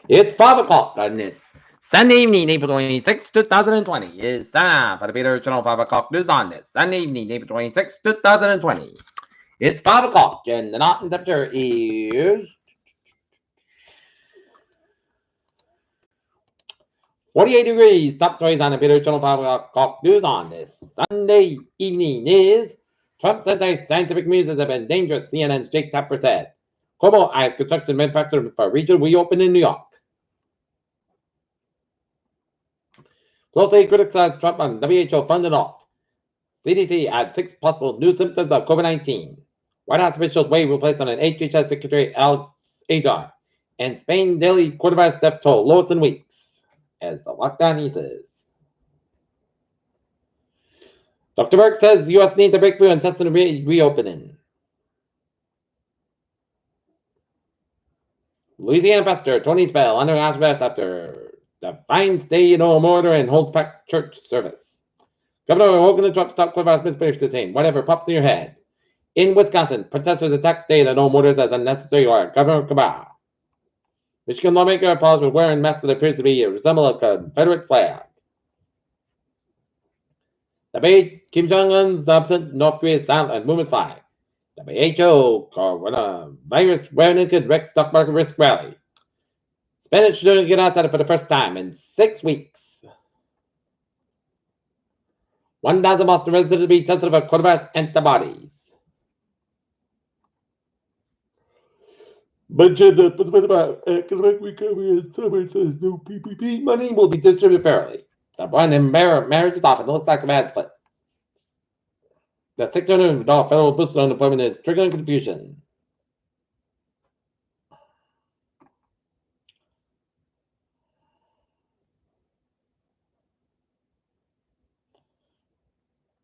It's 5 o'clock on this Sunday evening, April 26, 2020. It's time for the Peter Channel 5 o'clock news on this Sunday evening, April 26, 2020. It's 5 o'clock, and the Mountain temperature is 48 degrees. Top stories on the Peter Channel 5 o'clock news on this Sunday evening is Trump says scientific muses have been dangerous, CNN's Jake Tapper said. Cuomo eyes construction manufacturer for region reopen in New York. Closely criticized Trump on WHO funding alt. CDC adds 6 possible new symptoms of COVID-19. White House officials weigh replacement on HHS Secretary Alex Azar. And Spain daily coronavirus death toll lowest in weeks as the lockdown eases. Dr. Burke says U.S. needs a breakthrough in testing reopening. Louisiana pastor Tony Spell under house arrest after the fine stay-at-home order and holds back church service. Governor Hogan Trump stopped coronavirus misbehavior saying, whatever pops in your head. In Wisconsin, protesters attack stay-at-home orders as unnecessary or Governor Cabal. Michigan lawmaker apologized for wearing masks that appears to be resemble a Confederate flag. The Kim Jong-un's absent North Korea's silent and movement flag. WHO coronavirus wearing could wreck stock market risk rally. Spanish students get outside for the first time in 6 weeks. 1,000 Boston residents to be tested for coronavirus antibodies. Budget about economic recovery and summer says no PPP money will be distributed fairly. The one in marriage is often looks like a bad split. The $600 federal boost on unemployment is triggering confusion.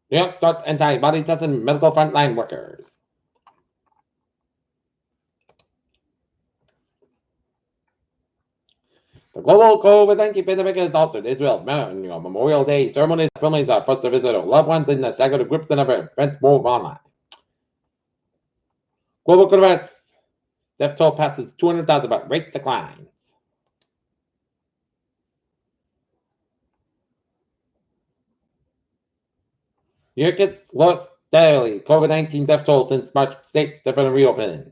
New York starts antibody testing medical frontline workers. The global COVID-19 pandemic has altered Israel's Memorial Day ceremonies. Families are forced to visit their loved ones in the staggered groups and other events move online. Global coronavirus death toll passes 200,000, but rate declines. New York gets lowest daily COVID-19 death toll since March. States different reopening.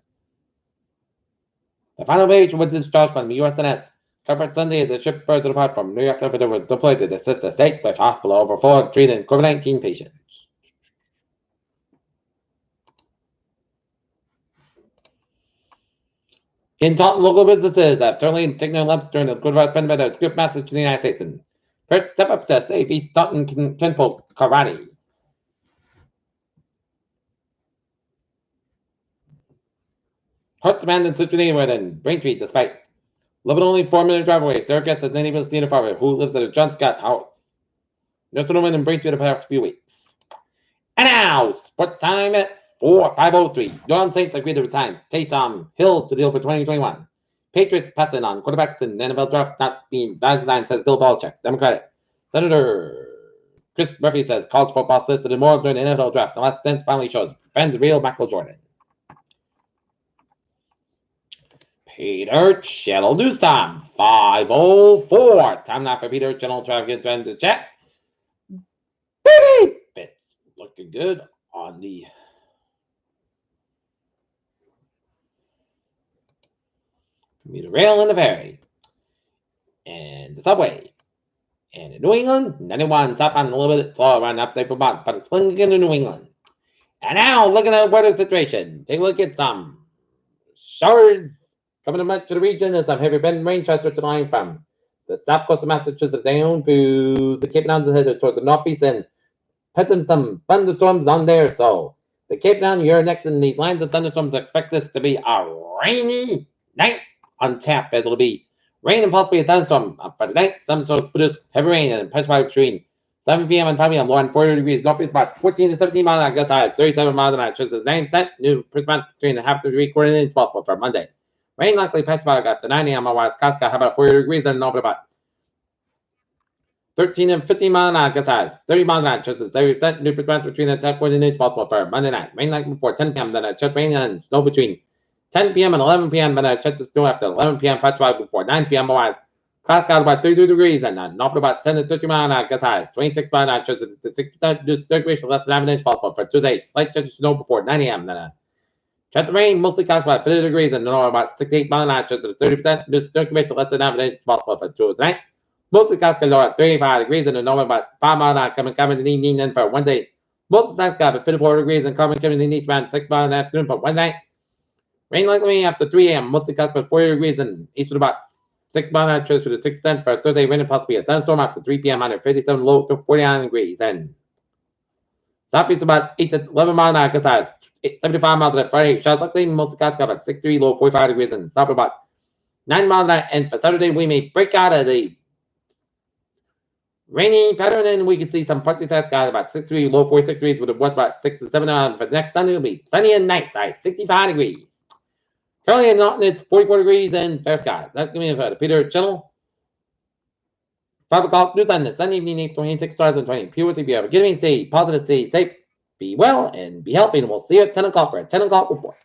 The final page was discharged from the USNS. Covered Sunday as a ship further apart from New York River was deployed to assist the state with hospital overflow of treating COVID-19 patients. In Taunton, local businesses have certainly taken their lumps during the coronavirus pandemic as group message to the United States. And first step up to save East Taunton Temple Karate. Hearts abandoned Cincinnati and Braintree despite living only 4-minute drive away. Sarah gets at neighbor Stina Farber, who lives at a John Scott house. Nursing woman in Braintree the past few weeks. And now, sports time at 5:03. New Saints agreed to resign Taysom Hill to deal for 2021. Patriots passing on quarterbacks in the NFL draft not being designed, says Bill Belichick. Democratic. Senator Chris Murphy says college football solicited more during the NFL draft. The last sense finally shows fans real Michael Jordan. Peter Channel News Time, 5:04. Time now for Peter Channel traffic trend to check. Baby, it's looking good on the commuter rail and the ferry, and the subway. And in New England, 91 southbound a little bit slow around upstate Vermont, but it's swinging into New England. And now, looking at the weather situation, take a look at some showers coming to much of the region as some heavy wind rain transfer to line from the south coast of Massachusetts down to the Cape Mountains headed towards the northeast and putting some thunderstorms on there. So the Cape Mountain, you're next in these lines of thunderstorms. Expect this to be a rainy night on tap, as it'll be rain and possibly a thunderstorm for the night. Some storms produce heavy rain and push by between 7 p.m. and 5 p.m. Low on 40 degrees. Northeast about 14 to 17 miles an hour. Gust highs 37 miles an hour. Just as 9 new percent between a half to 3/4 inch possible for Monday. Rain likely patch by after 9 a.m. on West Casca. How about 40 degrees and over about 13 and 15 miles an hour. Gust highs 30 miles an hour. Just as 30% new percent between a 10 inch possible for Monday night. Rain like before 10 p.m. Then a chest rain and snow between 10 p.m. and 11 p.m. But chance of snow after 11 p.m. Patch before 9 p.m. Otherwise, clouds got about 32 degrees and north about 10 to 30 mile an hour gust highs. 26 mile an hour chances to 6% reduced circulation less than 9 inch possible for Tuesday. Slight chance of snow before 9 a.m. Then chance of rain mostly clouds about 50 degrees and north about 68 mile an hour chances to 30% reduced circulation less than 9 inch possible for Tuesday. Mostly clouds can lower at 35 degrees and north about 5 mile an hour coming in the evening. Then for Wednesday, most of the skies at 54 degrees and coming in the east around 6 miles in the afternoon for Wednesday. Rain likely after 3 a.m. Mostly clouds at 40 degrees and east about 6 miles an hour to 6% for Thursday. Rain and possibly a thunderstorm after 3 p.m. under 57 low to 49 degrees. And southeast about 8 to 11 miles an hour gust highs. 75 miles at Friday. Showers likely mostly clouds got about 63 low 45 degrees and south about 9 miles an hour. And for Saturday, we may break out of the rainy pattern, and we can see some partly skies about 63 low 46 degrees with a west about 6 to 7 hours. For the next Sunday, it'll be sunny and nice, 65 degrees. Currently in Norton, it's 44 degrees and fair skies. That's going to be the Peter Channel. 5 o'clock news on the Sunday evening, 26 stars and 20. Pure to be able to stay positive, stay safe, be well, and be healthy. And we'll see you at 10 o'clock for a 10 o'clock report.